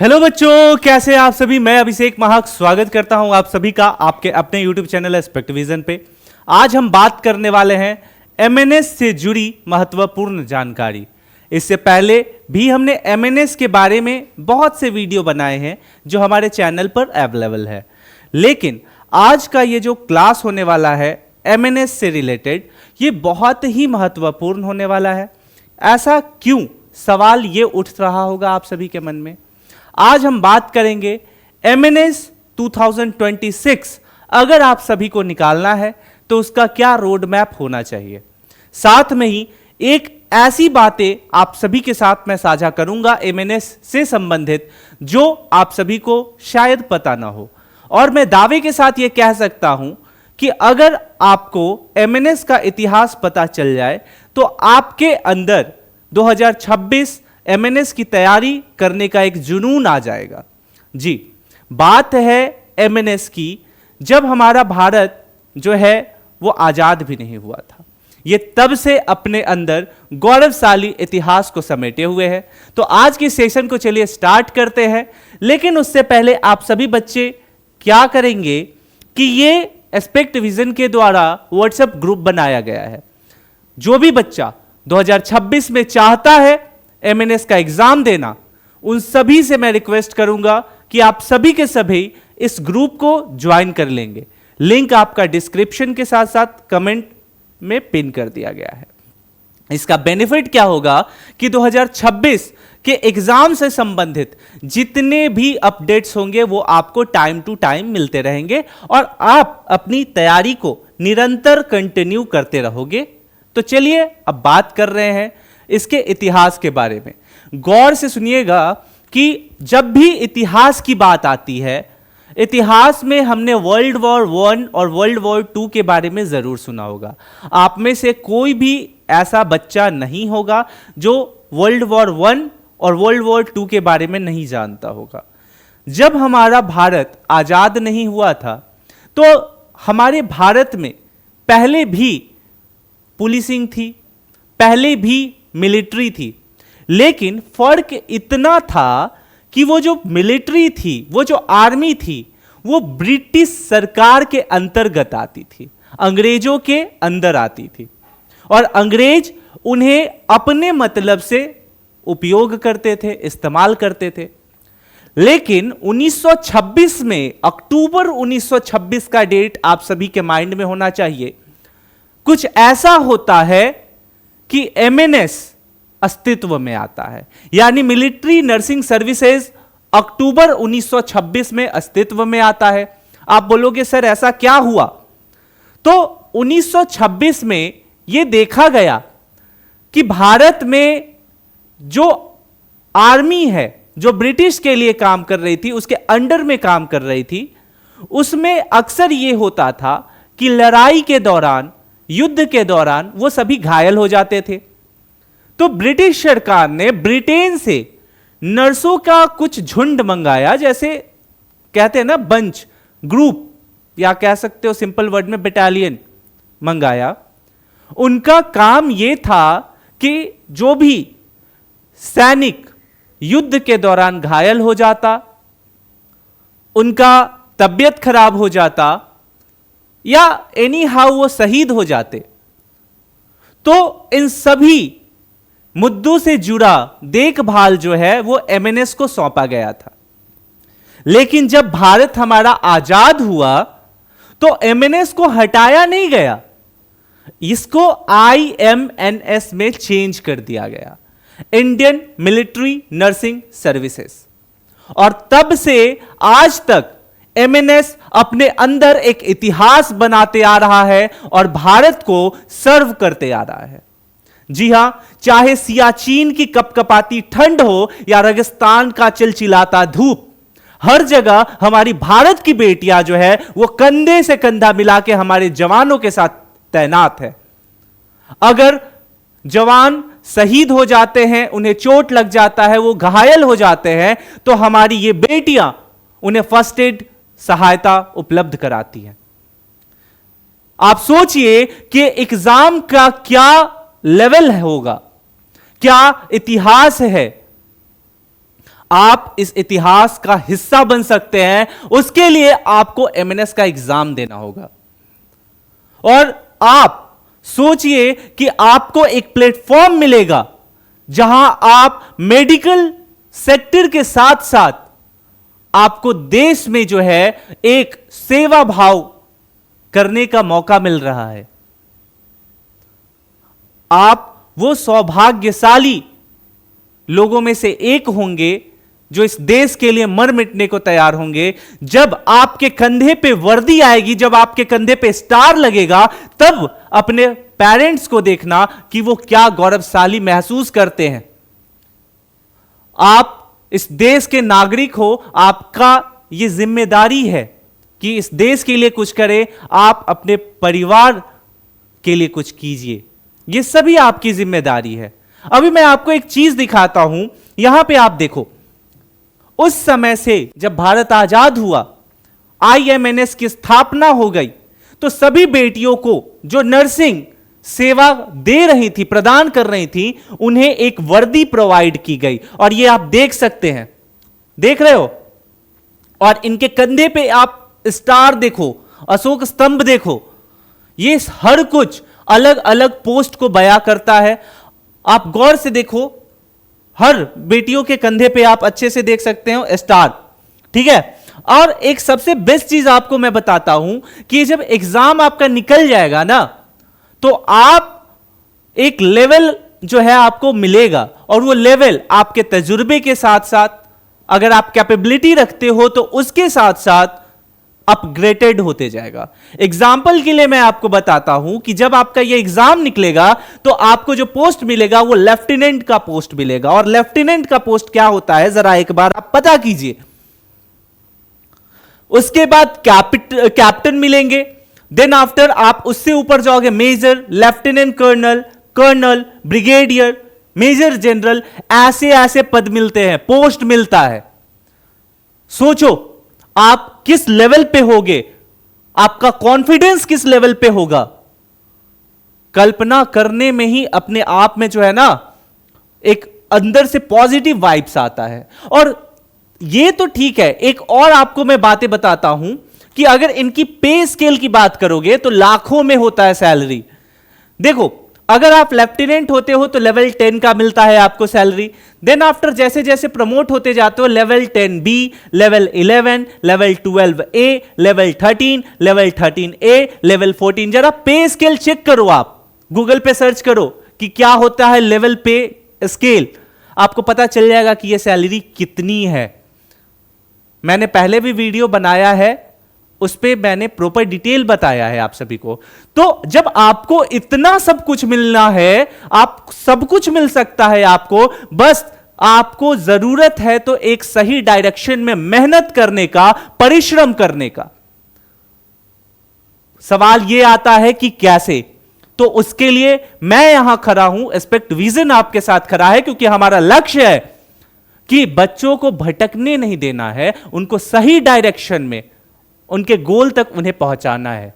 Hello बच्चों, कैसे हैं आप सभी। मैं अभिषेक महाक स्वागत करता हूं आप सभी का आपके अपने यूट्यूब चैनल एस्पेक्ट विजन पे। आज हम बात करने वाले हैं एमएनएस से जुड़ी महत्वपूर्ण जानकारी। इससे पहले भी हमने एमएनएस के बारे में बहुत से वीडियो बनाए हैं जो हमारे चैनल पर अवेलेबल है, लेकिन आज का ये जो क्लास होने वाला है एमएनएस से रिलेटेड, ये बहुत ही महत्वपूर्ण होने वाला है। ऐसा क्यों, सवाल ये उठ रहा होगा आप सभी के मन में। आज हम बात करेंगे एमएनएस 2026 अगर आप सभी को निकालना है तो उसका क्या रोड मैप होना चाहिए। साथ में ही एक ऐसी बातें आप सभी के साथ मैं साझा करूंगा एमएनएस से संबंधित जो आप सभी को शायद पता ना हो, और मैं दावे के साथ यह कह सकता हूं कि अगर आपको एमएनएस का इतिहास पता चल जाए तो आपके अंदर 2026 एमएनएस की तैयारी करने का एक जुनून आ जाएगा। जी, बात है एमएनएस की जब हमारा भारत जो है वो आजाद भी नहीं हुआ था। ये तब से अपने अंदर गौरवशाली इतिहास को समेटे हुए है। तो आज के सेशन को चलिए स्टार्ट करते हैं, लेकिन उससे पहले आप सभी बच्चे क्या करेंगे कि ये एस्पेक्ट विजन के द्वारा व्हाट्सएप ग्रुप बनाया गया है। जो भी बच्चा 2026 में चाहता है एमएनएस का एग्जाम देना, उन सभी से मैं रिक्वेस्ट करूंगा कि आप सभी के सभी इस ग्रुप को ज्वाइन कर लेंगे। लिंक आपका डिस्क्रिप्शन के साथ साथ कमेंट में पिन कर दिया गया है। इसका बेनिफिट क्या होगा कि 2026 के एग्जाम से संबंधित जितने भी अपडेट्स होंगे वो आपको टाइम टू टाइम मिलते रहेंगे और आप अपनी तैयारी को निरंतर कंटिन्यू करते रहोगे। तो चलिए अब बात कर रहे हैं इसके इतिहास के बारे में। गौर से सुनिएगा कि जब भी इतिहास की बात आती है, इतिहास में हमने वर्ल्ड वॉर 1 और वर्ल्ड वॉर 2 के बारे में जरूर सुना होगा। आप में से कोई भी ऐसा बच्चा नहीं होगा जो वर्ल्ड वॉर 1 और वर्ल्ड वॉर 2 के बारे में नहीं जानता होगा। जब हमारा भारत आजाद नहीं हुआ था तो हमारे भारत में पहले भी पुलिसिंग थी, पहले भी मिलिट्री थी, लेकिन फर्क इतना था कि वो जो मिलिट्री थी, वो जो आर्मी थी, वो ब्रिटिश सरकार के अंतर्गत आती थी, अंग्रेजों के अंदर आती थी, और अंग्रेज उन्हें अपने मतलब से उपयोग करते थे, इस्तेमाल करते थे। लेकिन 1926 में, अक्टूबर 1926 का डेट आप सभी के माइंड में होना चाहिए, कुछ ऐसा होता है कि एमएनएस अस्तित्व में आता है, यानी मिलिट्री नर्सिंग सर्विसेज अक्टूबर 1926 में अस्तित्व में आता है। आप बोलोगे सर ऐसा क्या हुआ? तो 1926 में यह देखा गया कि भारत में जो आर्मी है, जो ब्रिटिश के लिए काम कर रही थी, उसके अंडर में काम कर रही थी, उसमें अक्सर यह होता था कि लड़ाई के दौरान, युद्ध के दौरान वो सभी घायल हो जाते थे। तो ब्रिटिश सरकार ने ब्रिटेन से नर्सों का कुछ झुंड मंगाया, जैसे कहते हैं ना बंच, ग्रुप, या कह सकते हो सिंपल वर्ड में बटालियन मंगाया। उनका काम यह था कि जो भी सैनिक युद्ध के दौरान घायल हो जाता, उनका तबीयत खराब हो जाता, या एनी हाउ वो शहीद हो जाते, तो इन सभी मुद्दों से जुड़ा देखभाल जो है वो एमएनएस को सौंपा गया था। लेकिन जब भारत हमारा आजाद हुआ तो एमएनएस को हटाया नहीं गया, इसको आईएमएनएस में चेंज कर दिया गया, इंडियन मिलिट्री नर्सिंग सर्विसेज। और तब से आज तक एमएनएस अपने अंदर एक इतिहास बनाते आ रहा है और भारत को सर्व करते आ रहा है। जी हां, चाहे सियाचिन की कपकपाती ठंड हो या रेगिस्तान का चिलचिलाता धूप, हर जगह हमारी भारत की बेटियां जो है वो कंधे से कंधा मिला के हमारे जवानों के साथ तैनात है। अगर जवान शहीद हो जाते हैं, उन्हें चोट लग जाता है, वो घायल हो जाते हैं, तो हमारी ये बेटियां उन्हें फर्स्ट एड सहायता उपलब्ध कराती है। आप सोचिए कि एग्जाम का क्या लेवल होगा, क्या इतिहास है। आप इस इतिहास का हिस्सा बन सकते हैं, उसके लिए आपको एमएनएस का एग्जाम देना होगा। और आप सोचिए कि आपको एक प्लेटफॉर्म मिलेगा जहां आप मेडिकल सेक्टर के साथ साथ आपको देश में जो है एक सेवा भाव करने का मौका मिल रहा है। आप वो सौभाग्यशाली लोगों में से एक होंगे जो इस देश के लिए मर मिटने को तैयार होंगे। जब आपके कंधे पे वर्दी आएगी, जब आपके कंधे पे स्टार लगेगा, तब अपने पेरेंट्स को देखना कि वो क्या गौरवशाली महसूस करते हैं। आप इस देश के नागरिक हो, आपका यह जिम्मेदारी है कि इस देश के लिए कुछ करें, आप अपने परिवार के लिए कुछ कीजिए, यह सभी आपकी जिम्मेदारी है। अभी मैं आपको एक चीज दिखाता हूं, यहां पे आप देखो, उस समय से जब भारत आजाद हुआ, आईएमएनएस की स्थापना हो गई, तो सभी बेटियों को जो नर्सिंग सेवा दे रही थी, प्रदान कर रही थी, उन्हें एक वर्दी प्रोवाइड की गई। और ये आप देख सकते हैं, देख रहे हो, और इनके कंधे पे आप स्टार देखो, अशोक स्तंभ देखो, ये हर कुछ अलग अलग पोस्ट को बयां करता है। आप गौर से देखो, हर बेटियों के कंधे पे आप अच्छे से देख सकते हो स्टार, ठीक है। और एक सबसे बेस्ट चीज आपको मैं बताता हूं कि जब एग्जाम आपका निकल जाएगा ना, तो आप एक लेवल जो है आपको मिलेगा, और वो लेवल आपके तजुर्बे के साथ साथ, अगर आप कैपेबिलिटी रखते हो तो उसके साथ साथ अपग्रेडेड होते जाएगा। एग्जाम्पल के लिए मैं आपको बताता हूं कि जब आपका ये एग्जाम निकलेगा तो आपको जो पोस्ट मिलेगा वो लेफ्टिनेंट का पोस्ट मिलेगा। और लेफ्टिनेंट का पोस्ट क्या होता है, जरा एक बार आप पता कीजिए। उसके बाद कैप्टन मिलेंगे, देन आफ्टर आप उससे ऊपर जाओगे major, lieutenant colonel, colonel, brigadier, major general, ऐसे ऐसे पद मिलते हैं, पोस्ट मिलता है। सोचो आप किस लेवल पे होगे, आपका कॉन्फिडेंस किस लेवल पे होगा। कल्पना करने में ही अपने आप में जो है ना एक अंदर से पॉजिटिव वाइब्स आता है। और ये तो ठीक है, एक और आपको मैं बातें बताता हूं कि अगर इनकी पे स्केल की बात करोगे तो लाखों में होता है सैलरी। देखो, अगर आप लेफ्टिनेंट होते हो तो लेवल 10 का मिलता है आपको सैलरी। देन आफ्टर जैसे जैसे प्रमोट होते जाते हो, level 10B, level 11, level 12A, level 13, level 13A, level 14। जरा पे स्केल चेक करो, आप गूगल पे सर्च करो कि क्या होता है लेवल पे स्केल, आपको पता चल जाएगा कि यह सैलरी कितनी है। मैंने पहले भी वीडियो बनाया है, उस पे मैंने प्रॉपर डिटेल बताया है आप सभी को। तो जब आपको इतना सब कुछ मिलना है, आप सब कुछ मिल सकता है आपको, बस आपको जरूरत है तो एक सही डायरेक्शन में मेहनत करने का, परिश्रम करने का। सवाल यह आता है कि कैसे, तो उसके लिए मैं यहां खड़ा हूं, एस्पेक्ट विजन आपके साथ खड़ा है, क्योंकि हमारा लक्ष्य है कि बच्चों को भटकने नहीं देना है, उनको सही डायरेक्शन में, उनके गोल तक उन्हें पहुंचाना है।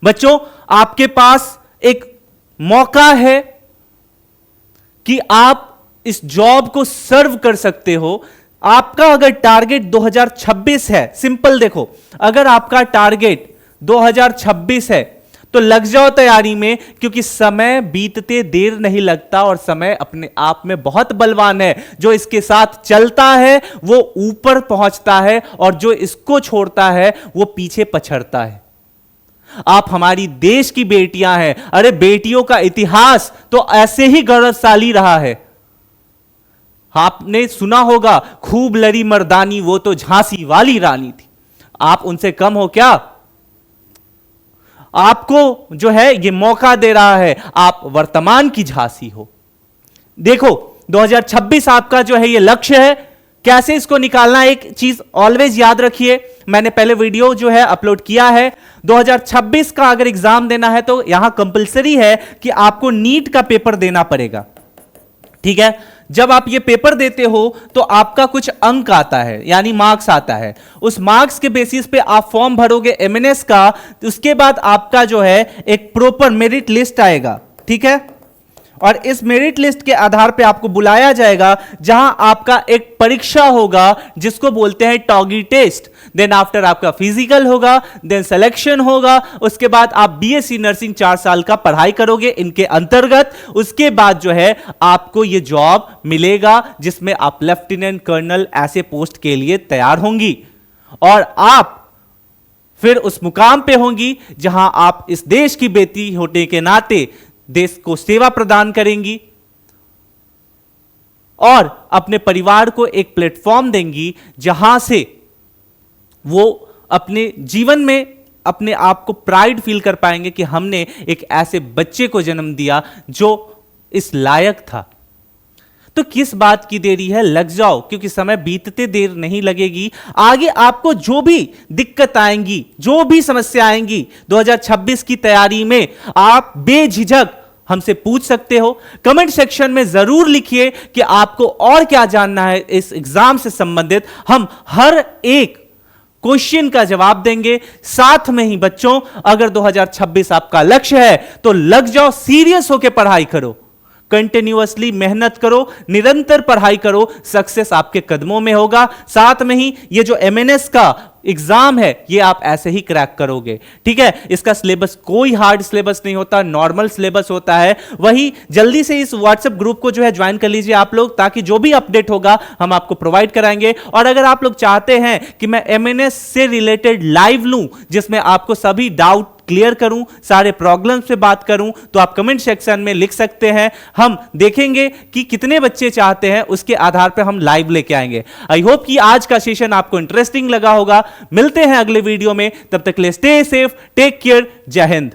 बच्चों, आपके पास एक मौका है कि आप इस जॉब को सर्व कर सकते हो। आपका अगर टारगेट 2026 है, सिंपल देखो, अगर आपका टारगेट 2026 है तो लग जाओ तैयारी में, क्योंकि समय बीतते देर नहीं लगता और समय अपने आप में बहुत बलवान है। जो इसके साथ चलता है वो ऊपर पहुंचता है, और जो इसको छोड़ता है वो पीछे पछड़ता है। आप हमारी देश की बेटियां हैं। अरे बेटियों का इतिहास तो ऐसे ही गौरवशाली रहा है। आपने सुना होगा, खूब लड़ी मर्दानी वो तो झांसी वाली रानी थी। आप उनसे कम हो क्या? आपको जो है ये मौका दे रहा है, आप वर्तमान की झांसी हो। देखो 2026 आपका जो है ये लक्ष्य है, कैसे इसको निकालना, एक चीज ऑलवेज याद रखिए। मैंने पहले वीडियो जो है अपलोड किया है। 2026 का अगर एग्जाम देना है तो यहां कंपलसरी है कि आपको नीट का पेपर देना पड़ेगा, ठीक है। जब आप ये पेपर देते हो तो आपका कुछ अंक आता है, यानी मार्क्स आता है। उस मार्क्स के बेसिस पे आप फॉर्म भरोगे एमएनएस का, उसके बाद आपका जो है एक प्रॉपर मेरिट लिस्ट आएगा, ठीक है। और इस मेरिट लिस्ट के आधार पे आपको बुलाया जाएगा, जहां आपका एक परीक्षा होगा जिसको बोलते हैं टॉगी टेस्ट। देन आफ्टर आपका फिजिकल होगा, देन सिलेक्शन होगा, उसके बाद आप बीएससी नर्सिंग 4 साल का पढ़ाई करोगे इनके अंतर्गत। उसके बाद जो है आपको यह जॉब मिलेगा जिसमें आप लेफ्टिनेंट कर्नल ऐसे पोस्ट के लिए तैयार होंगी, और आप फिर उस मुकाम पे होंगी जहां आप इस देश की बेटी होने के नाते देश को सेवा प्रदान करेंगी और अपने परिवार को एक प्लेटफॉर्म देंगी जहां से वो अपने जीवन में अपने आप को प्राइड फील कर पाएंगे कि हमने एक ऐसे बच्चे को जन्म दिया जो इस लायक था। तो किस बात की देरी है, लग जाओ, क्योंकि समय बीतते देर नहीं लगेगी। आगे आपको जो भी दिक्कत आएंगी, जो भी समस्या आएंगी 2026 की तैयारी में, आप बेझिझक हमसे पूछ सकते हो। कमेंट सेक्शन में जरूर लिखिए कि आपको और क्या जानना है इस एग्जाम से संबंधित। हम हर एक क्वेश्चन का जवाब देंगे। साथ में ही बच्चों, अगर 2026 आपका लक्ष्य है तो लग जाओ, सीरियस होकर पढ़ाई करो, कंटिन्यूअसली मेहनत करो, निरंतर पढ़ाई करो, सक्सेस आपके कदमों में होगा। साथ में ही ये जो एमएनएस का एग्जाम है ये आप ऐसे ही क्रैक करोगे, ठीक है। इसका सिलेबस कोई हार्ड सिलेबस नहीं होता, नॉर्मल सिलेबस होता है। वही जल्दी से इस व्हाट्सएप ग्रुप को जो है ज्वाइन कर लीजिए आप लोग, ताकि जो भी अपडेट होगा हम आपको प्रोवाइड कराएंगे। और अगर आप लोग चाहते हैं कि मैं एमएनएस से रिलेटेड लाइव लूं, जिसमें आपको सभी डाउट क्लियर करूं, सारे प्रॉब्लम्स पे बात करूं, तो आप कमेंट सेक्शन में लिख सकते हैं। हम देखेंगे कि कितने बच्चे चाहते हैं, उसके आधार पर हम लाइव लेके आएंगे। आई होप कि आज का सेशन आपको इंटरेस्टिंग लगा होगा। मिलते हैं अगले वीडियो में, तब तक के लिए स्टे सेफ, टेक केयर, जय हिंद।